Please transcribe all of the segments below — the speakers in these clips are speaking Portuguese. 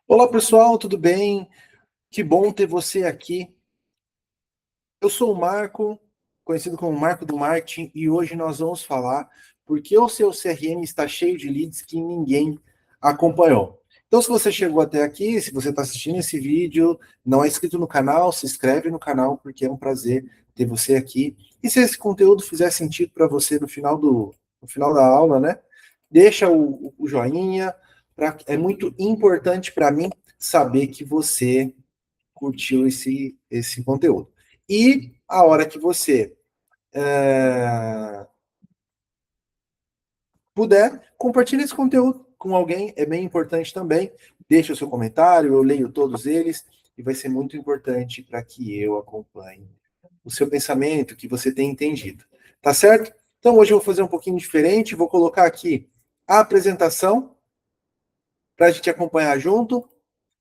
Olá pessoal, tudo bem? Que bom ter você aqui. Eu sou o Marco, conhecido como Marco do Marketing, e hoje nós vamos falar por que o seu CRM está cheio de leads que ninguém acompanhou. Então, se você chegou até aqui, se você está assistindo esse vídeo, não é inscrito no canal, se inscreve no canal, porque é um prazer ter você aqui. E se esse conteúdo fizer sentido para você no final da aula, né? Deixa o joinha, é muito importante para mim saber que você curtiu esse conteúdo. E a hora que você puder, compartilhe esse conteúdo com alguém, é bem importante também. Deixe o seu comentário, eu leio todos eles, e vai ser muito importante para que eu acompanhe o seu pensamento, que você tenha entendido. Tá certo? Então hoje eu vou fazer um pouquinho diferente, vou colocar aqui a apresentação para a gente acompanhar junto.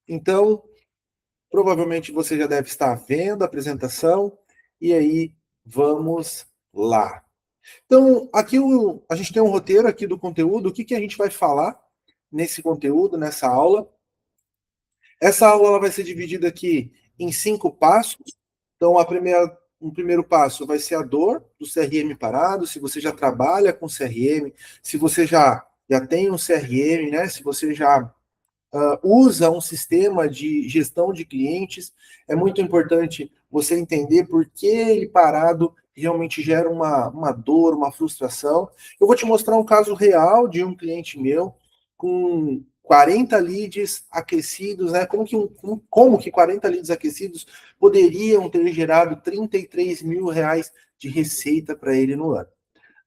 Então, provavelmente você já deve estar vendo a apresentação, e aí vamos lá. Então, aqui a gente tem um roteiro aqui do conteúdo, o que a gente vai falar nesse conteúdo, nessa aula. Essa aula ela vai ser dividida aqui em 5 passos. Então, um primeiro passo vai ser a dor do CRM parado, se você já trabalha com CRM, se você já tem um CRM, né? Se você já usa um sistema de gestão de clientes, é muito importante você entender por que ele parado realmente gera uma dor, uma frustração. Eu vou te mostrar um caso real de um cliente meu com 40 leads aquecidos, né? Como que 40 leads aquecidos poderiam ter gerado 33 mil reais de receita para ele no ano.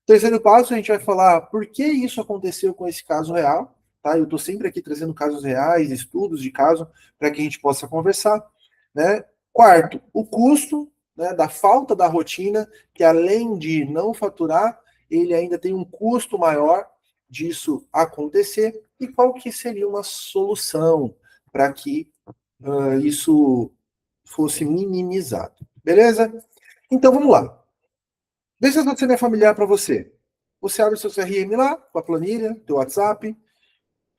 Terceiro passo, a gente vai falar por que isso aconteceu com esse caso real, tá? Eu estou sempre aqui trazendo casos reais, estudos de caso, para que a gente possa conversar, né? Quarto, o custo, né, da falta da rotina, que além de não faturar, ele ainda tem um custo maior disso acontecer, e qual que seria uma solução para que isso fosse minimizado. Beleza? Então vamos lá. Vê se essa cena é familiar para você. Você abre o seu CRM lá, com a planilha, teu WhatsApp,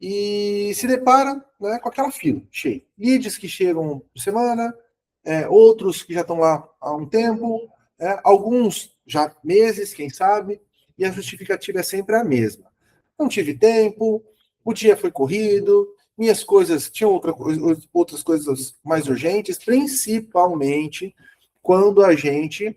e se depara, né, com aquela fila cheia. Leads que chegam por semana, outros que já estão lá há um tempo, alguns já meses, quem sabe, e a justificativa é sempre a mesma. Não tive tempo, o dia foi corrido, minhas coisas tinham outras coisas mais urgentes, principalmente quando a gente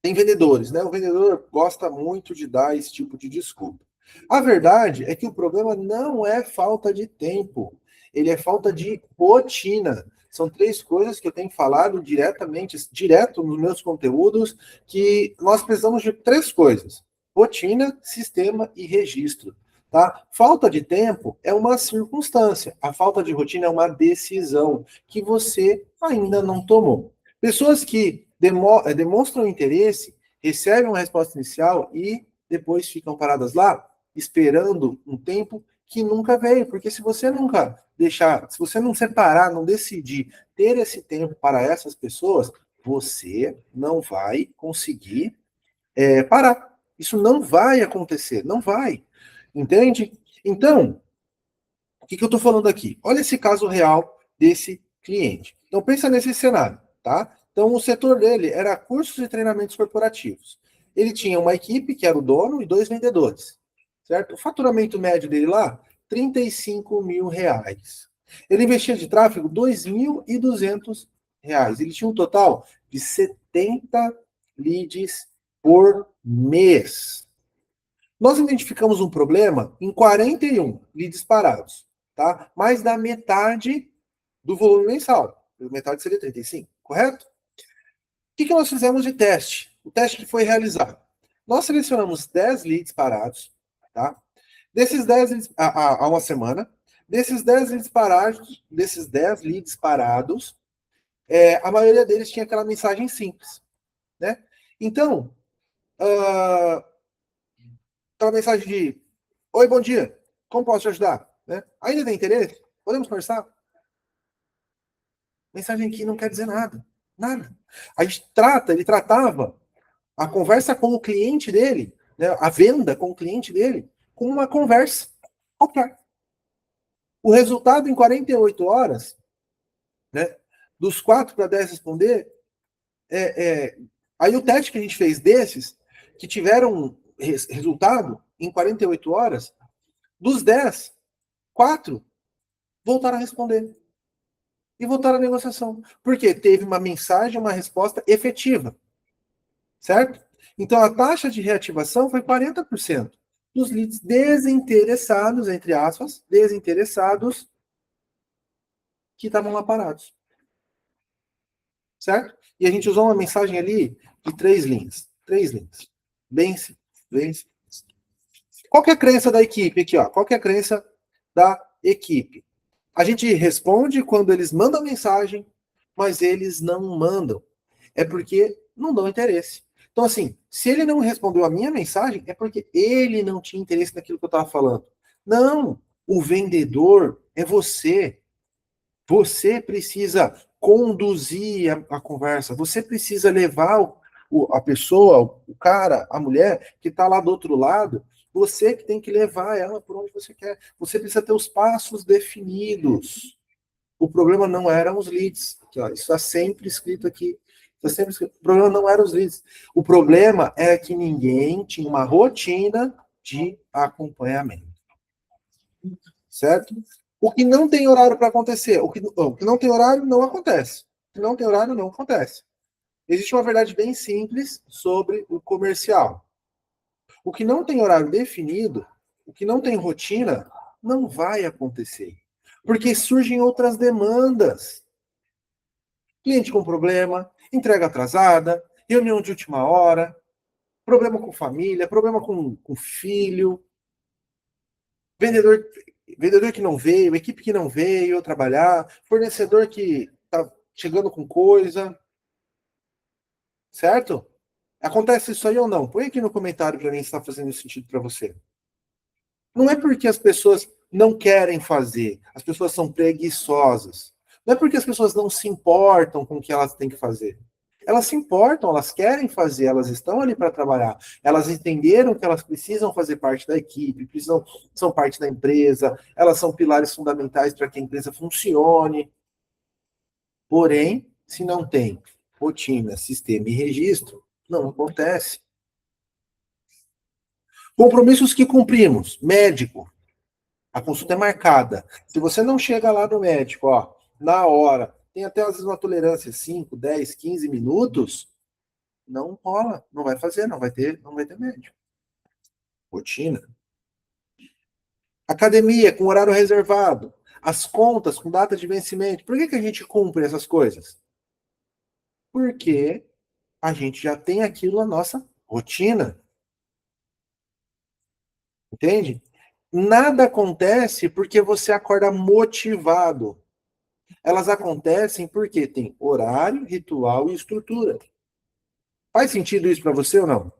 tem vendedores, né? O vendedor gosta muito de dar esse tipo de desculpa. A verdade é que o problema não é falta de tempo, ele é falta de rotina. São 3 coisas que eu tenho falado direto nos meus conteúdos, que nós precisamos de 3 coisas: rotina, sistema e registro. Tá? Falta de tempo é uma circunstância, a falta de rotina é uma decisão que você ainda não tomou. Pessoas que demonstram interesse, recebem uma resposta inicial e depois ficam paradas lá, esperando um tempo que nunca veio. Porque se você nunca deixar, se você não separar, não decidir ter esse tempo para essas pessoas, você não vai conseguir parar. Isso não vai acontecer, não vai. Entende? Então, o que eu estou falando aqui? Olha esse caso real desse cliente. Então, pensa nesse cenário, tá? Então, o setor dele era cursos e treinamentos corporativos. Ele tinha uma equipe, que era o dono, e 2 vendedores, certo? O faturamento médio dele lá, 35 mil reais. Ele investia de tráfego 2.200 reais. Ele tinha um total de 70 leads por mês. Nós identificamos um problema em 41 leads parados, tá? Mais da metade do volume mensal. Metade seria 35, correto? O que nós fizemos de teste? O teste que foi realizado. Nós selecionamos 10 leads parados, tá? Desses 10 leads, há uma semana, desses 10 leads parados, a maioria deles tinha aquela mensagem simples, né? Então, aquela mensagem de: oi, bom dia, como posso te ajudar? Né? Ainda tem interesse? Podemos conversar? Mensagem aqui não quer dizer nada. Nada. Ele tratava a conversa com o cliente dele, né, a venda com o cliente dele, como uma conversa qualquer. O resultado em 48 horas, né, dos 4 para 10 responder, aí o teste que a gente fez desses, que tiveram resultado em 48 horas, dos 10, 4 voltaram a responder. E voltaram à negociação. Porque teve uma mensagem, uma resposta efetiva. Certo? Então a taxa de reativação foi 40% dos leads desinteressados, entre aspas, desinteressados, que estavam lá parados. Certo? E a gente usou uma mensagem ali de 3 linhas. 3 linhas. Bem simples. Bem simples. Qual que é a crença da equipe aqui? Ó? Qual que é a crença da equipe? A gente responde quando eles mandam mensagem, mas eles não mandam. É porque não dão interesse. Então, assim, se ele não respondeu a minha mensagem, é porque ele não tinha interesse naquilo que eu estava falando. Não, o vendedor é você. Você precisa conduzir a conversa, você precisa levar a pessoa, o cara, a mulher que está lá do outro lado, você que tem que levar ela por onde você quer. Você precisa ter os passos definidos. O problema não eram os leads. Aqui, ó, isso está sempre escrito aqui. Está sempre escrito. O problema não eram os leads. O problema é que ninguém tinha uma rotina de acompanhamento. Certo? O que não tem horário para acontecer, o que não tem horário não acontece. O que não tem horário não acontece. Existe uma verdade bem simples sobre o comercial. O que não tem horário definido, o que não tem rotina, não vai acontecer. Porque surgem outras demandas. Cliente com problema, entrega atrasada, reunião de última hora, problema com família, problema com filho, vendedor, vendedor que não veio, equipe que não veio trabalhar, fornecedor que está chegando com coisa, certo? Acontece isso aí ou não? Põe aqui no comentário para mim se está fazendo sentido para você. Não é porque as pessoas não querem fazer, as pessoas são preguiçosas. Não é porque as pessoas não se importam com o que elas têm que fazer. Elas se importam, elas querem fazer, elas estão ali para trabalhar. Elas entenderam que elas precisam fazer parte da equipe, são parte da empresa, elas são pilares fundamentais para que a empresa funcione. Porém, se não tem rotina, sistema e registro, não acontece. Compromissos que cumprimos. Médico. A consulta é marcada. Se você não chega lá no médico, ó, na hora, tem até às vezes uma tolerância 5, 10, 15 minutos, não rola, não vai fazer, não vai ter médico. Rotina. Academia com horário reservado. As contas com data de vencimento. Por que a gente cumpre essas coisas? Porque a gente já tem aquilo na nossa rotina. Entende? Nada acontece porque você acorda motivado. Elas acontecem porque tem horário, ritual e estrutura. Faz sentido isso para você ou não?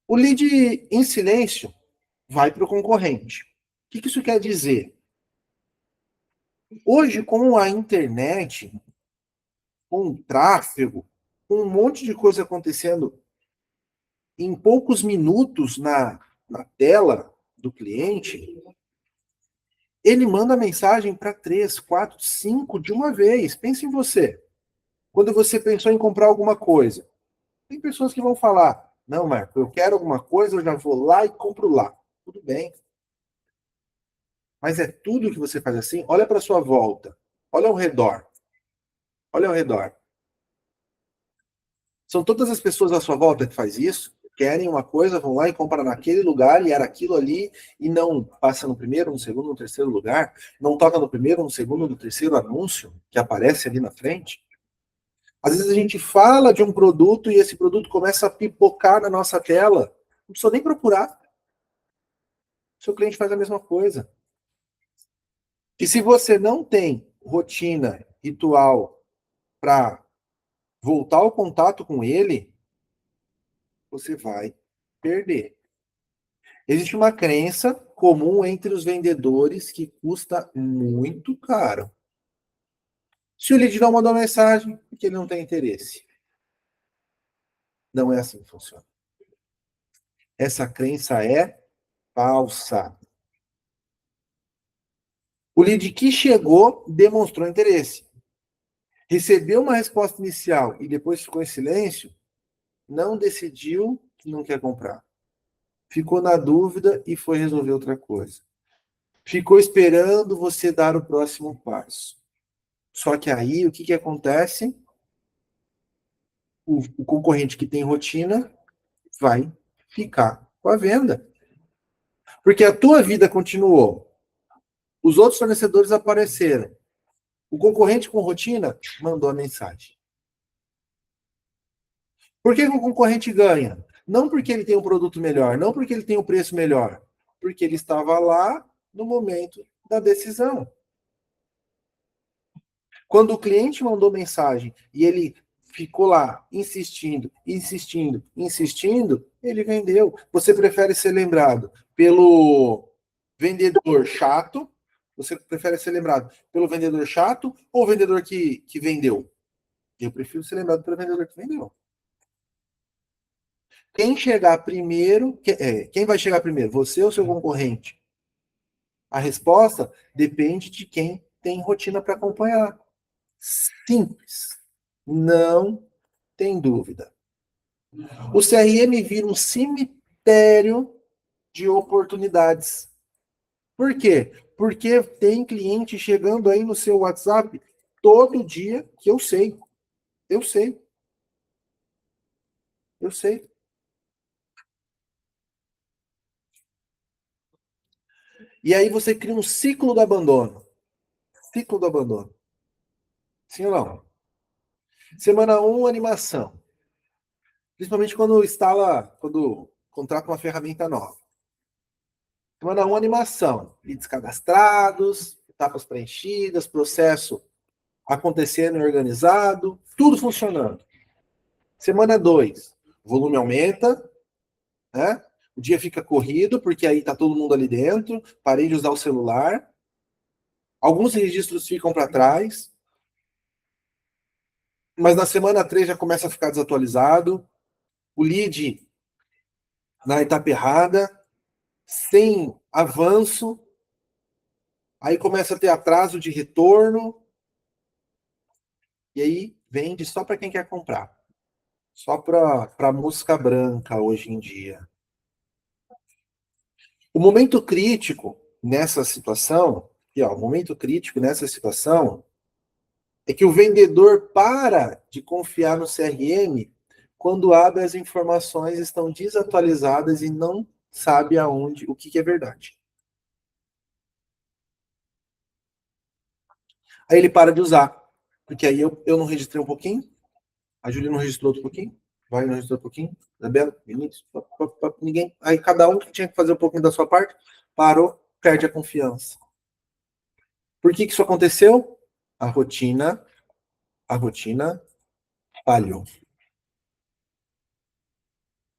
O lead em silêncio vai para o concorrente. O que isso quer dizer? Hoje, com a internet, com o tráfego, com um monte de coisa acontecendo em poucos minutos na tela do cliente, ele manda mensagem para 3, 4, 5 de uma vez. Pense em você. Quando você pensou em comprar alguma coisa, tem pessoas que vão falar: não, Marco, eu quero alguma coisa, eu já vou lá e compro lá. Tudo bem. Mas é tudo que você faz assim? Olha para sua volta. Olha ao redor. Olha ao redor. São todas as pessoas à sua volta que faz isso, querem uma coisa, vão lá e compram naquele lugar e era aquilo ali e não passa no primeiro, no segundo, no terceiro lugar, não toca no primeiro, no segundo, no terceiro anúncio que aparece ali na frente. Às vezes a gente fala de um produto e esse produto começa a pipocar na nossa tela. Não precisa nem procurar. O seu cliente faz a mesma coisa. E se você não tem rotina, ritual para voltar ao contato com ele, você vai perder. Existe uma crença comum entre os vendedores que custa muito caro. Se o lead não mandou mensagem, porque ele não tem interesse. Não é assim que funciona. Essa crença é falsa. O lead que chegou demonstrou interesse. Recebeu uma resposta inicial e depois ficou em silêncio, não decidiu que não quer comprar. Ficou na dúvida e foi resolver outra coisa. Ficou esperando você dar o próximo passo. Só que aí, o que acontece? O concorrente que tem rotina vai ficar com a venda. Porque a tua vida continuou. Os outros fornecedores apareceram. O concorrente com rotina mandou a mensagem. Por que o concorrente ganha? Não porque ele tem um produto melhor, não porque ele tem um preço melhor, porque ele estava lá no momento da decisão. Quando o cliente mandou mensagem e ele ficou lá insistindo, insistindo, insistindo, ele vendeu. Você prefere ser lembrado pelo vendedor chato? Você prefere ser lembrado pelo vendedor chato ou o vendedor que vendeu? Eu prefiro ser lembrado pelo vendedor que vendeu. Quem chegar primeiro, quem vai chegar primeiro? Você ou seu concorrente? A resposta depende de quem tem rotina para acompanhar. Simples. Não tem dúvida. O CRM vira um cemitério de oportunidades. Por quê? Porque tem cliente chegando aí no seu WhatsApp todo dia que eu sei. Eu sei. Eu sei. E aí você cria um ciclo do abandono. Ciclo do abandono. Sim ou não? Semana 1, animação. Principalmente quando contrata uma ferramenta nova. Semana 1, animação. Leads cadastrados, etapas preenchidas, processo acontecendo e organizado, tudo funcionando. Semana 2, volume aumenta, né? O dia fica corrido, porque aí tá todo mundo ali dentro, parei de usar o celular. Alguns registros ficam para trás, mas na semana 3 já começa a ficar desatualizado. O lead na etapa errada, sem avanço, aí começa a ter atraso de retorno, e aí vende só para quem quer comprar. Só para música branca hoje em dia. O momento crítico nessa situação, o momento crítico nessa situação é que o vendedor para de confiar no CRM quando abre as informações estão desatualizadas e não sabe aonde, o que é verdade. Aí ele para de usar, porque aí eu não registrei um pouquinho, a Julia não registrou outro pouquinho, vai não registrou um pouquinho, Isabela, Vinícius, ninguém. Aí cada um que tinha que fazer um pouquinho da sua parte, parou, perde a confiança. Por que isso aconteceu? A rotina falhou.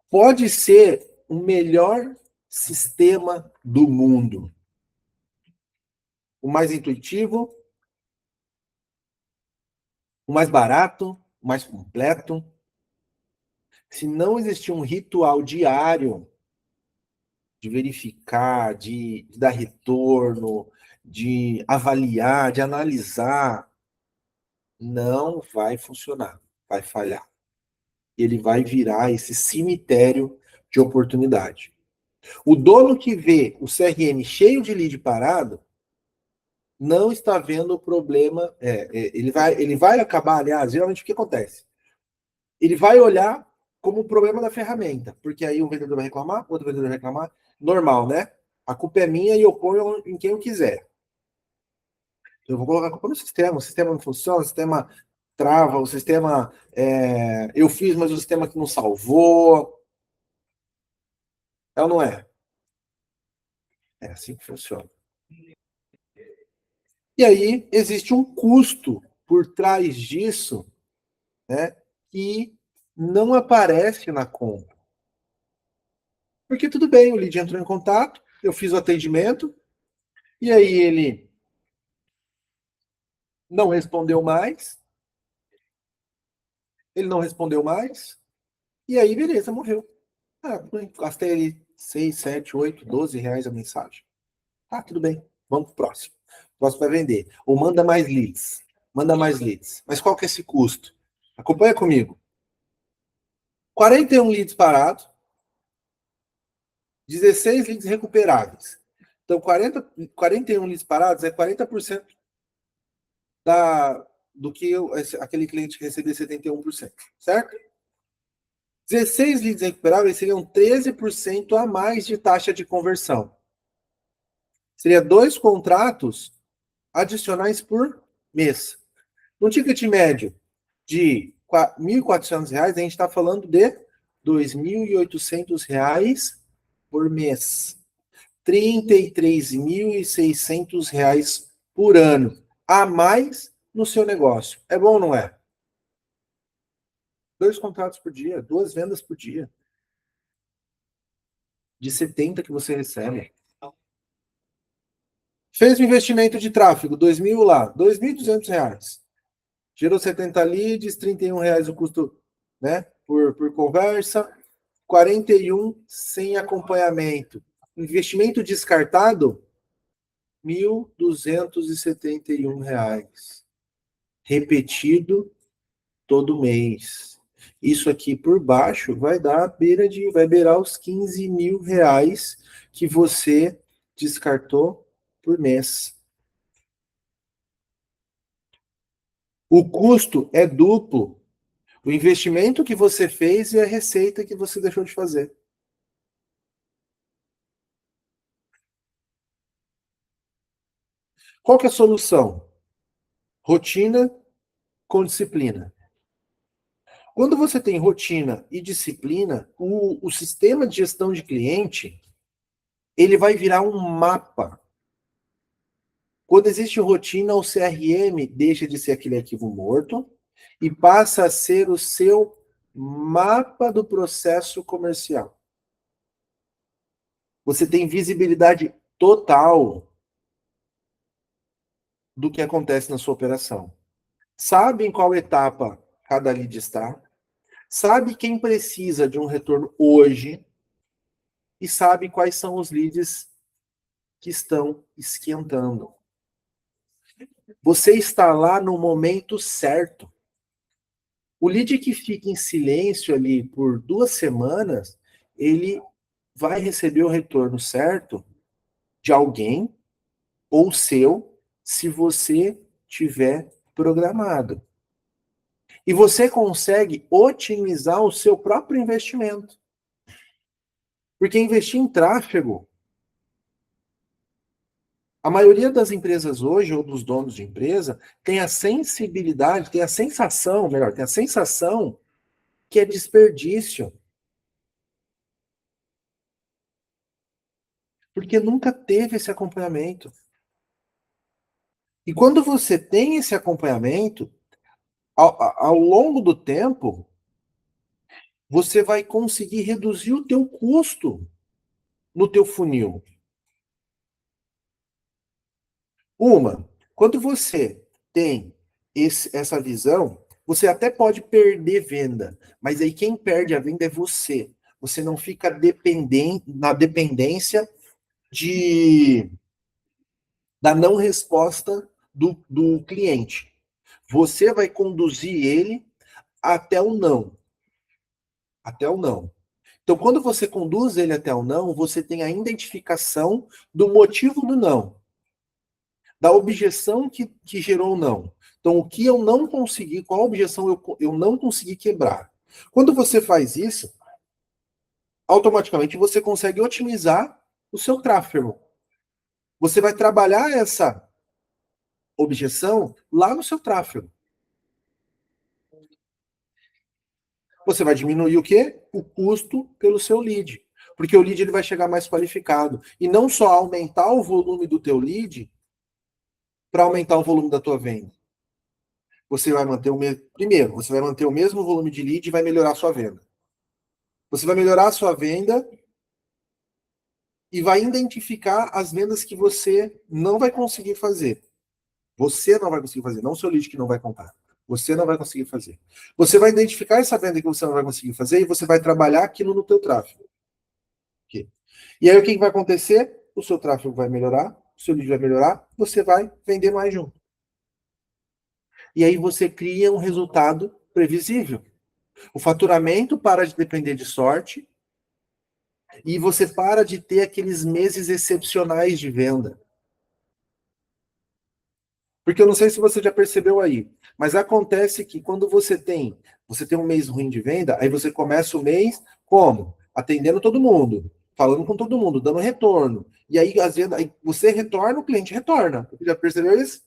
Pode ser o melhor sistema do mundo. O mais intuitivo, o mais barato, o mais completo. Se não existir um ritual diário de verificar, de dar retorno, de avaliar, de analisar, não vai funcionar, vai falhar. Ele vai virar esse cemitério de oportunidade. O dono que vê o CRM cheio de lead parado não está vendo o problema. Ele vai acabar, aliás, geralmente o que acontece? Ele vai olhar como o problema da ferramenta, porque aí um vendedor vai reclamar, outro vendedor vai reclamar. Normal, né? A culpa é minha e eu ponho em quem eu quiser. Eu vou colocar a culpa no sistema, o sistema não funciona, o sistema trava, o sistema. Eu fiz, mas o sistema que não salvou. É ou não é? É assim que funciona. E aí existe um custo por trás disso, né, que não aparece na conta. Porque tudo bem, o lead entrou em contato, eu fiz o atendimento, e aí ele não respondeu mais, e aí beleza, morreu. Gastei ali 6, 7, 8, 12 reais a mensagem. Tá, tudo bem, vamos pro próximo. próximo vai vender. Ou manda mais leads. Manda mais leads. Mas qual que é esse custo? Acompanha comigo. 41 leads parados, 16 leads recuperáveis. Então, 41 leads parados é 40% do que aquele cliente receber 71%, certo? 16 leads recuperáveis seriam 13% a mais de taxa de conversão. Seria 2 contratos adicionais por mês. No ticket médio de R$ 1.400, a gente está falando de R$ 2.800 por mês. R$ 33.600 por ano a mais no seu negócio. É bom ou não é? 2 contratos por dia, 2 vendas por dia. De 70 que você recebe. Fez um investimento de tráfego, 2.000 lá, R$ 2.200. Gerou 70 leads, R$ 31 o custo, né, por conversa, 41 sem acompanhamento. Investimento descartado, R$ 1.271. Repetido todo mês. Isso aqui por baixo vai beirar os R$ 15.000 que você descartou por mês. O custo é duplo. O investimento que você fez e a receita que você deixou de fazer. Qual que é a solução? Rotina com disciplina. Quando você tem rotina e disciplina, o sistema de gestão de cliente, ele vai virar um mapa. Quando existe rotina, o CRM deixa de ser aquele arquivo morto e passa a ser o seu mapa do processo comercial. Você tem visibilidade total do que acontece na sua operação. Sabe em qual etapa cada lead está, sabe quem precisa de um retorno hoje e sabe quais são os leads que estão esquentando. Você está lá no momento certo. O lead que fica em silêncio ali por 2 semanas, ele vai receber o retorno certo de alguém ou seu, se você tiver programado. E você consegue otimizar o seu próprio investimento. Porque investir em tráfego, a maioria das empresas hoje, ou dos donos de empresa, tem a sensibilidade, tem a sensação que é desperdício. Porque nunca teve esse acompanhamento. E quando você tem esse acompanhamento, ao longo do tempo, você vai conseguir reduzir o teu custo no teu funil. Quando você tem essa visão, você até pode perder venda, mas aí quem perde a venda é você. Você não fica na dependência da não resposta do cliente. Você vai conduzir ele até o não. Até o não. Então, quando você conduz ele até o não, você tem a identificação do motivo do não, da objeção que gerou o não. Então, o que eu não consegui, qual objeção eu não consegui quebrar. Quando você faz isso, automaticamente você consegue otimizar o seu tráfego. Você vai trabalhar essa objeção lá no seu tráfego. Você vai diminuir o quê? O custo pelo seu lead. Porque o lead ele vai chegar mais qualificado. E não só aumentar o volume do teu lead para aumentar o volume da tua venda. Você vai manter o mesmo. Primeiro, você vai manter o mesmo volume de lead e vai melhorar a sua venda. Você vai melhorar a sua venda e vai identificar as vendas que você não vai conseguir fazer. Você não vai conseguir fazer, não o seu lead que não vai comprar. Você não vai conseguir fazer. Você vai identificar essa venda que você não vai conseguir fazer e você vai trabalhar aquilo no teu tráfego. E aí o que vai acontecer? O seu tráfego vai melhorar, o seu lead vai melhorar, você vai vender mais junto. E aí você cria um resultado previsível. O faturamento para de depender de sorte e você para de ter aqueles meses excepcionais de venda. Porque eu não sei se você já percebeu aí, mas acontece que quando você tem um mês ruim de venda, aí você começa o mês como? Atendendo todo mundo, falando com todo mundo, dando retorno. E aí, às vezes, aí você retorna, o cliente retorna. Já percebeu isso?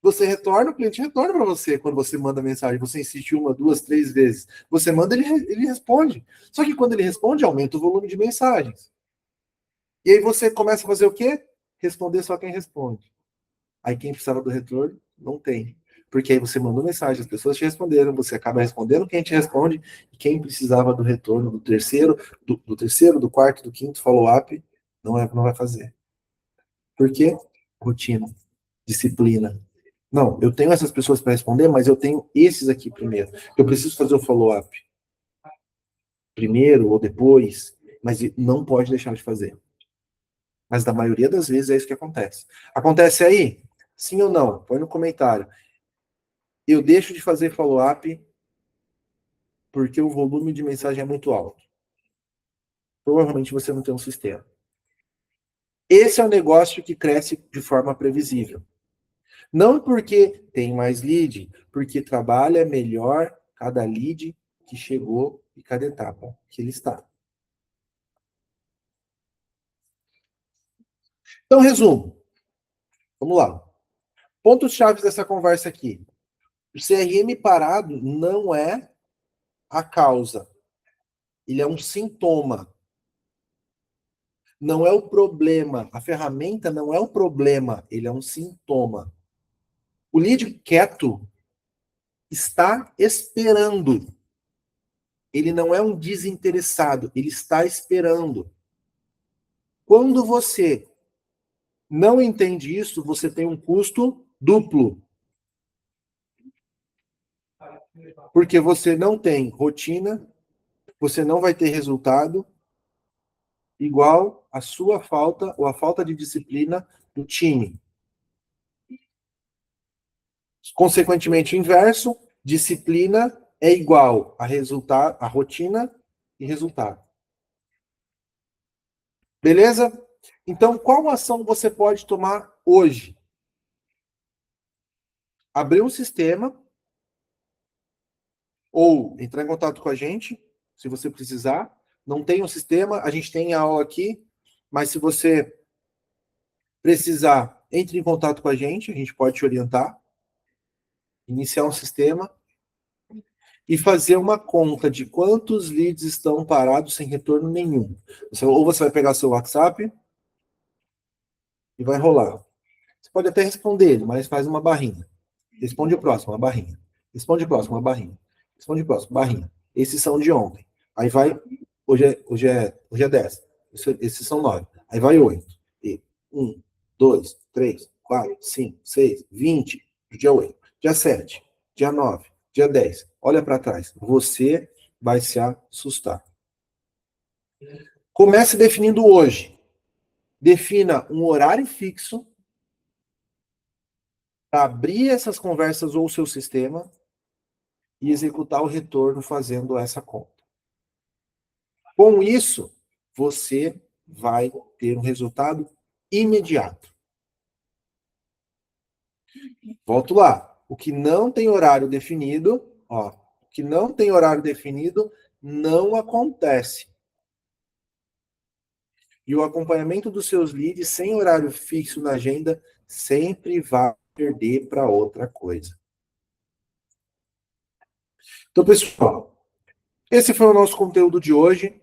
Você retorna, o cliente retorna para você quando você manda mensagem. Você insiste uma, duas, três vezes. Você manda, ele responde. Só que quando ele responde, aumenta o volume de mensagens. E aí você começa a fazer o quê? Responder só quem responde. Aí quem precisava do retorno, não tem. Porque aí você mandou mensagem, as pessoas te responderam, você acaba respondendo quem te responde, e quem precisava do retorno do quarto, do quinto follow-up, não vai fazer. Por quê? Rotina, disciplina. Não, eu tenho essas pessoas para responder, mas eu tenho esses aqui primeiro. Eu preciso fazer o follow-up primeiro ou depois, mas não pode deixar de fazer. Mas da maioria das vezes é isso que acontece. Acontece aí? Sim ou não? Põe no comentário. Eu deixo de fazer follow-up porque o volume de mensagem é muito alto. Provavelmente você não tem um sistema. Esse é um negócio que cresce de forma previsível. Não porque tem mais lead, porque trabalha melhor cada lead que chegou e cada etapa que ele está. Então, resumo. Vamos lá. Pontos chaves dessa conversa aqui. O CRM parado não é a causa. Ele é um sintoma. Não é o problema. A ferramenta não é o problema. Ele é um sintoma. O lead quieto está esperando. Ele não é um desinteressado. Ele está esperando. Quando você não entende isso, você tem um custo duplo. Porque você não tem rotina, você não vai ter resultado igual a sua falta ou a falta de disciplina do time. Consequentemente, inverso, disciplina é igual a resultado, a rotina e resultado. Beleza? Então, qual ação você pode tomar hoje? Abrir um sistema ou entrar em contato com a gente, se você precisar. Não tem um sistema, a gente tem a aula aqui, mas se você precisar, entre em contato com a gente pode te orientar, iniciar um sistema e fazer uma conta de quantos leads estão parados sem retorno nenhum. Ou você vai pegar seu WhatsApp e vai rolar. Você pode até responder ele, mas faz uma barrinha. Responde o próximo, uma barrinha. Responde o próximo, uma barrinha. Responde o próximo, barrinha. Esses são de ontem. Aí vai, hoje é 10. Esses são 9. Aí vai 8. E 1, 2, 3, 4, 5, 6, 20. Dia 8. Dia 7. Dia 9. Dia 10. Olha para trás. Você vai se assustar. Comece definindo hoje. Defina um horário fixo para abrir essas conversas ou o seu sistema e executar o retorno fazendo essa conta. Com isso, você vai ter um resultado imediato. Volto lá. O que não tem horário definido, o que não tem horário definido não acontece. E o acompanhamento dos seus leads sem horário fixo na agenda sempre vai perder para outra coisa. Então, pessoal, esse foi o nosso conteúdo de hoje.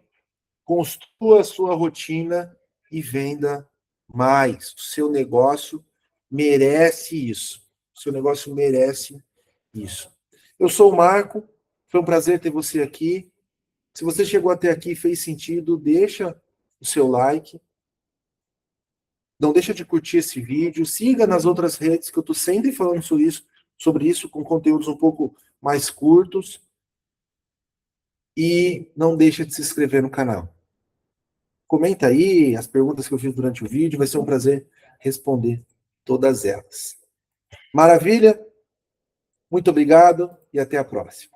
Construa a sua rotina e venda mais. O seu negócio merece isso. O seu negócio merece isso. Eu sou o Marco. Foi um prazer ter você aqui. Se você chegou até aqui e fez sentido, deixa o seu like. Não deixa de curtir esse vídeo. Siga nas outras redes, que eu estou sempre falando sobre isso, com conteúdos um pouco mais curtos. E não deixa de se inscrever no canal. Comenta aí as perguntas que eu fiz durante o vídeo, vai ser um prazer responder todas elas. Maravilha? Muito obrigado e até a próxima.